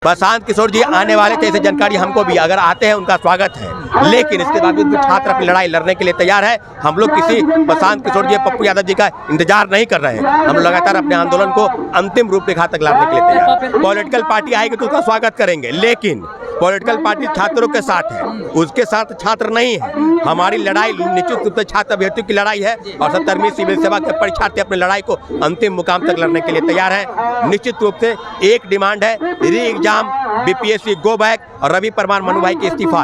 प्रशांत किशोर जी आने वाले थे, ऐसी जानकारी हमको भी, अगर आते हैं उनका स्वागत है, लेकिन इसके बावजूद भी छात्र अपनी लड़ाई लड़ने के लिए तैयार है। हम लोग किसी प्रशांत किशोर जी, पप्पू यादव जी का इंतजार नहीं कर रहे हैं। हम लगातार अपने आंदोलन को अंतिम रूप रेखा तक लाने के लिए तैयार है। पॉलिटिकल पार्टी आएगी तो उसका स्वागत करेंगे, लेकिन पॉलिटिकल पार्टी छात्रों के साथ है, उसके साथ छात्र नहीं है। हमारी लड़ाई निश्चित रूप से छात्र अभ्यर्थियों की लड़ाई है और 70वीं सिविल सेवा के परीक्षार्थी अपनी लड़ाई को अंतिम मुकाम तक लड़ने के लिए तैयार है। निश्चित रूप से एक डिमांड है, री एग्जाम, बीपीएससी गो बैक और रवि परमार मनु भाई के इस्तीफा।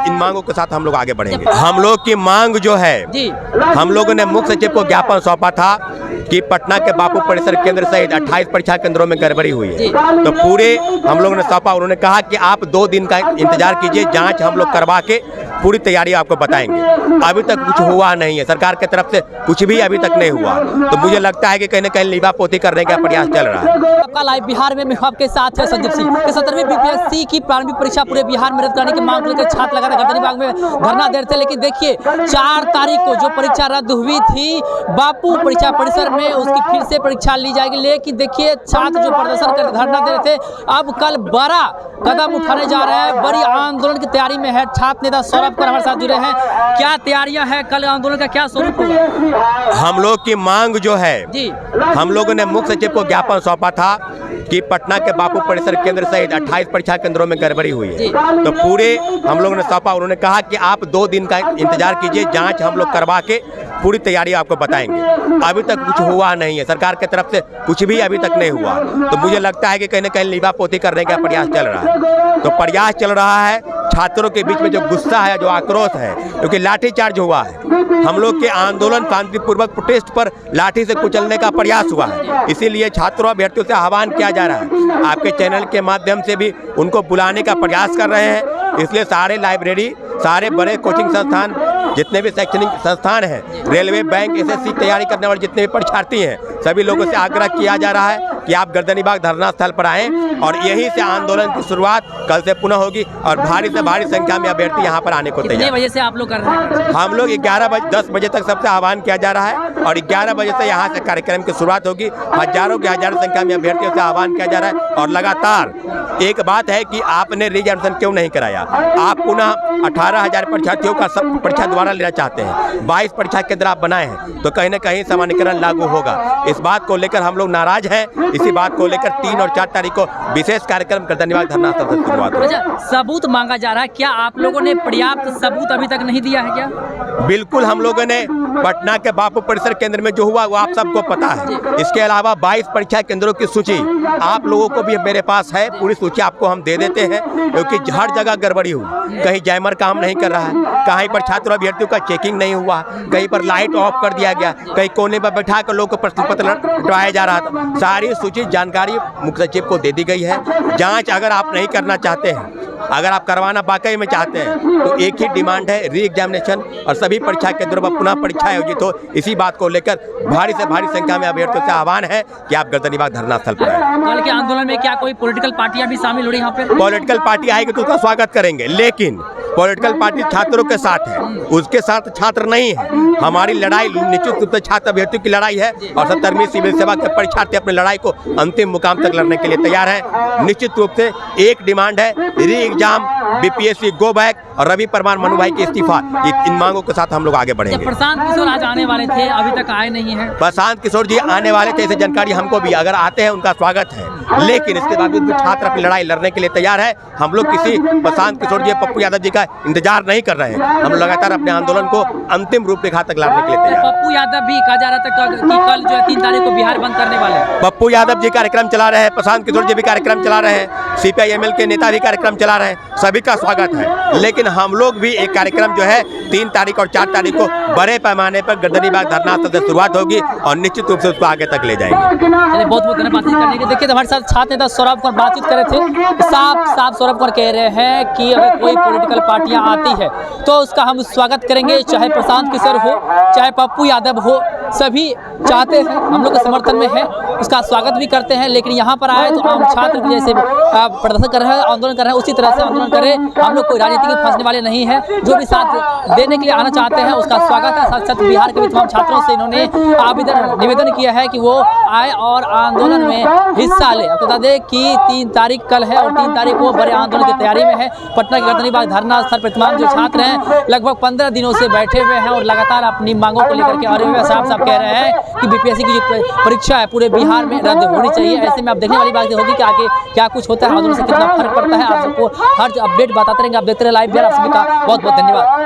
इन मांगों के साथ हम लोग आगे बढ़ेंगे। हम लोग की मांग जो है, हम लोगों ने मुख्य सचिव को ज्ञापन सौंपा था कि पटना के बापू परिसर केंद्र सहित 28 परीक्षा केंद्रों में गड़बड़ी हुई है, तो पूरे हम लोगों ने सौंपा। उन्होंने कहा कि आप 2 दिन का इंतजार कीजिए, जांच हम लोग करवा के पूरी तैयारी आपको बताएंगे। अभी तक कुछ हुआ नहीं है, सरकार की तरफ से कुछ भी अभी तक नहीं हुआ, तो मुझे लगता है कि कहीं न कहीं लीबापोती करने का प्रयास चल रहा है। आपका लाइव बिहार में आपके साथ है संदीप सिंह। 70वीं बीपीएससी की प्रारंभिक परीक्षा पूरे बिहार में रद्द करने की मांग लेकर छात्र लगातार गर्दनीबाग में धरना दे रहे थे, लेकिन देखिए 4 तारीख को जो परीक्षा रद्द हुई थी बापू परीक्षा परिसर में, उसकी फिर से परीक्षा ली जाएगी। लेकिन देखिए छात्र जो प्रदर्शन कर धरना दे रहे थे, अब कल बड़ा कदम उठाने जा रहे हैं, बड़ी आंदोलन की तैयारी में है। छात्र नेता सौरभ कर हमारे साथ जुड़े हैं, क्या तैयारियां हैं, कल आंदोलन का क्या स्वरूप होगा? हम लोग की मांग जो है, हम लोगों ने मुख्य सचिव को ज्ञापन सौंपा था कि पटना के बापू परिसर केंद्र सहित 28 परीक्षा केंद्रों में गड़बड़ी हुई है, तो पूरे हम लोगों ने सौंपा। उन्होंने कहा कि आप 2 दिन का इंतजार कीजिए, जांच हम लोग करवा के पूरी तैयारी आपको बताएंगे। अभी तक कुछ हुआ नहीं है, सरकार की तरफ से कुछ भी अभी तक नहीं हुआ, तो मुझे लगता है कि कहीं न कहीं लीबापोती करने का प्रयास चल रहा है। तो प्रयास चल रहा है, छात्रों के बीच में जो गुस्सा है, जो आक्रोश है, क्योंकि लाठीचार्ज हुआ है। हम लोग के आंदोलन शांतिपूर्वक प्रोटेस्ट पर लाठी से कुचलने का प्रयास हुआ है, इसीलिए छात्रों अभ्यर्थियों से आह्वान किया जा रहा है। आपके चैनल के माध्यम से भी उनको बुलाने का प्रयास कर रहे हैं, इसलिए सारे लाइब्रेरी, सारे बड़े कोचिंग संस्थान, जितने भी शैक्षणिक संस्थान हैं, रेलवे, बैंक, एसएससी तैयारी करने वाले जितने भी परीक्षार्थी हैं, सभी लोगों से आग्रह किया जा रहा है कि आप गर्दनीबाग धरना स्थल पर आएं और यहीं से आंदोलन की शुरुआत कल से पुनः होगी और भारी से भारी संख्या में अभ्यर्थी यहाँ पर आने को तैयार। कितने बजे से आप लोग कर रहे हैं? हम लोग 10 बजे तक सबसे आह्वान किया जा रहा है और 11 बजे से यहाँ से कार्यक्रम की शुरुआत होगी। हजारों की हजारों संख्या में अभ्यर्थियों से आह्वान किया जा रहा है और लगातार एक बात है कि आपने रीएग्जामिनेशन क्यों नहीं कराया? आप पुनः 18,000 परीक्षार्थियों का सब परीक्षा दोबारा लेना चाहते हैं, 22 परीक्षा केंद्र आप बनाए हैं, तो कहीं न कहीं सामान्यीकरण लागू होगा। इस बात को लेकर हम लोग नाराज हैं। इसी बात को लेकर 3 और 4 तारीख को विशेष कार्यक्रम गर्दनीबाग धरना स्थल से शुरुआत होगी। सबूत मांगा जा रहा है, क्या आप लोगों ने पर्याप्त सबूत अभी तक नहीं दिया है क्या? बिल्कुल, हम लोगों ने पटना के बापू परिसर केंद्र में जो हुआ वो आप सबको पता है। इसके अलावा 22 परीक्षा केंद्रों की सूची आप लोगों को भी मेरे पास है, पूरी सूची आपको हम दे देते हैं, क्योंकि हर जगह गड़बड़ी हुई। कहीं जैमर काम नहीं कर रहा है, कहीं पर छात्र अभ्यर्थियों का चेकिंग नहीं हुआ, कहीं पर लाइट ऑफ कर दिया गया, कहीं कोने पर बैठा कर लोगों को प्रश्न पत्र लटवाया जा रहा था। सारी सूची जानकारी मुख्य सचिव को दे दी गई है। जाँच अगर आप नहीं करना चाहते हैं, अगर आप करवाना वाकई में चाहते हैं, तो एक ही डिमांड है, री एग्जामिनेशन और सभी परीक्षा केंद्रों पर पुनः परीक्षा आयोजित हो। इसी बात को लेकर भारी से भारी संख्या में अभ्यर्थियों से आह्वान है कि आप गर्दनीबाग धरना स्थल पर आएं। कल के आंदोलन में क्या कोई पॉलिटिकल पार्टियां भी शामिल हो रही यहाँ पे? पॉलिटिकल पार्टी आएगी तो उसका स्वागत करेंगे, लेकिन पॉलिटिकल पार्टी छात्रों के साथ है, उसके साथ छात्र नहीं है। हमारी लड़ाई निश्चित रूप से छात्र अभ्यर्थियों की लड़ाई है और 70वीं सिविल सेवा के परीक्षार्थी अपनी लड़ाई को अंतिम मुकाम तक लड़ने के लिए तैयार है। निश्चित रूप से एक डिमांड है, री एग्जाम, बीपीएससी गो बैक और रवि परमार मनु भाई के इस्तीफा। इन मांगों के साथ हम लोग आगे बढ़ेंगे। प्रशांत किशोर आज आने वाले थे, अभी तक आए नहीं है। प्रशांत किशोर जी आने वाले थे, ऐसी जानकारी हमको भी, अगर आते हैं उनका स्वागत है, लेकिन इसके बावजूद भी छात्र अपनी लड़ाई लड़ने के लिए तैयार है। हम लोग किसी प्रशांत किशोर जी, पप्पू यादव जी का इंतजार नहीं कर रहे हैं। हम लगातार अपने आंदोलन को अंतिम रूप रेखा तक लाने के लिए तैयार। पप्पू यादव भी कहा जा रहा था कि कल जो है 3 तारीख को बिहार बंद करने वाले हैं। पप्पू यादव जी कार्यक्रम चला रहे हैं, प्रशांत किशोर जी भी कार्यक्रम चला रहे हैं, सीपीआई-एमएल के नेता भी कार्यक्रम चला रहे हैं, सभी का स्वागत है। लेकिन हम लोग भी एक कार्यक्रम जो है 3 तारीख और 4 तारीख को बड़े पैमाने पर गर्दनीबाग धरना स्थल से शुरुआत होगी और निश्चित रूप से उसको आगे तक ले जाएंगे। बहुत बहुत धन्यवाद बातचीत करने के। देखिए हमारे साथ छात्र नेता सौरभ कुमार बातचीत कर रहे थे। साफ सौरभ कुमार कह रहे हैं कि अगर कोई पॉलिटिकल पार्टियां आती है तो उसका हम स्वागत करेंगे, चाहे प्रशांत किशोर हो, चाहे पप्पू यादव हो, सभी चाहते हैं, हम लोग के समर्थन में है। उसका स्वागत भी करते हैं। लेकिन यहाँ पर आए तो आम छात्र जैसे प्रदर्शन कर रहे हैं, आंदोलन कर रहे हैं, उसी तरह से आंदोलन करें। हम लोग कोई राजनीति में फंसने वाले नहीं हैं। जो भी साथ देने के लिए आना चाहते हैं उसका स्वागत है। साथ साथ बिहार के भी तमाम छात्रों से इन्होंने निवेदन किया है कि वो आए और आंदोलन में हिस्सा ले। आपको बता दें कि 3 तारीख कल है और 3 तारीख को बड़े आंदोलन की तैयारी में है। पटना के गर्दनी बाग धरना स्थल पर तमाम जो छात्र हैं लगभग 15 दिनों से बैठे हुए हैं और लगातार अपनी मांगों को लेकर के आ रहे हुए साफ साफ कह रहे हैं कि बीपीएससी की जो परीक्षा है पूरे बिहार में रद्द होनी चाहिए। ऐसे में अब देखने वाली बात होगी कि आगे क्या कुछ होता है, आंदोलन से कितना फर्क पड़ता है। आप सबको हर अपडेट बताते रहेंगे। आप देखते रहे लाइव बिहार। आप सभी का बहुत बहुत धन्यवाद।